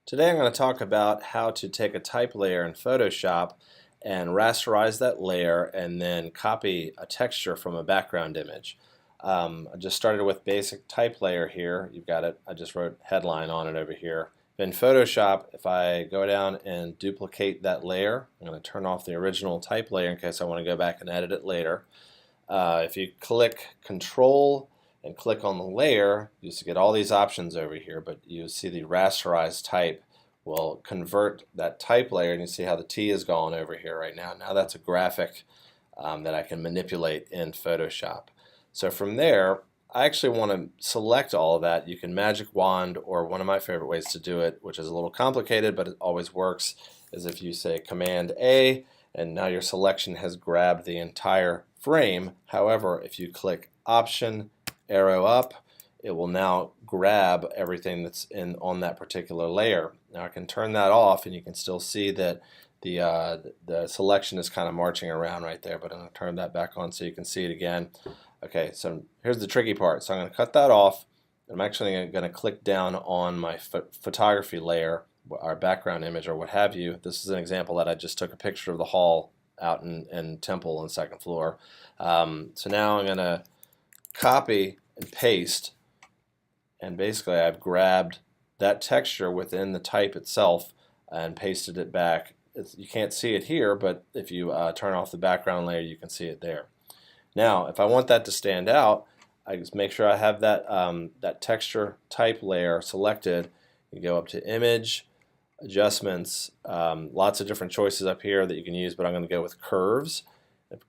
Today I'm going to talk about how to take a type layer in Photoshop and rasterize that layer and then copy a texture from a background image. I just started with basic type layer here. You've got it. I just wrote headline on it over here. In Photoshop, if I go down and duplicate that layer, I'm going to turn off the original type layer in case I want to go back and edit it later. If you click Control and click on the layer, you just get all these options over here, but you see the rasterized type will convert that type layer, and you see how the T is gone over here right now. Now that's a graphic that I can manipulate in Photoshop. So from there, I actually want to select all of that. You can magic wand, or one of my favorite ways to do it, which is a little complicated but it always works, is if you say Command A, and now your selection has grabbed the entire frame. However, if you click Option, arrow up, it will now grab everything that's on that particular layer. Now I can turn that off and you can still see that the selection is kind of marching around right there, but I'm going to turn that back on so you can see it again. Okay, so here's the tricky part. So I'm going to cut that off. I'm actually going to click down on my photography layer, our background image or what have you. This is an example that I just took a picture of the hall out in Temple on the second floor. So now I'm going to copy and paste, and basically I've grabbed that texture within the type itself and pasted it back. You can't see it here, but if you turn off the background layer, you can see it there. Now, if I want that to stand out, I just make sure I have that that texture type layer selected. You go up to Image, Adjustments, lots of different choices up here that you can use, but I'm going to go with Curves.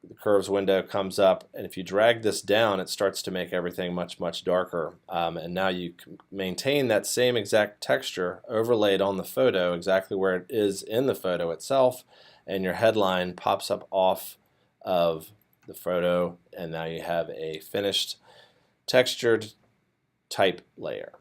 The curves window comes up, and if you drag this down, it starts to make everything much darker. And now you can maintain that same exact texture overlaid on the photo exactly where it is in the photo itself, and your headline pops up off of the photo, and now you have a finished textured type layer.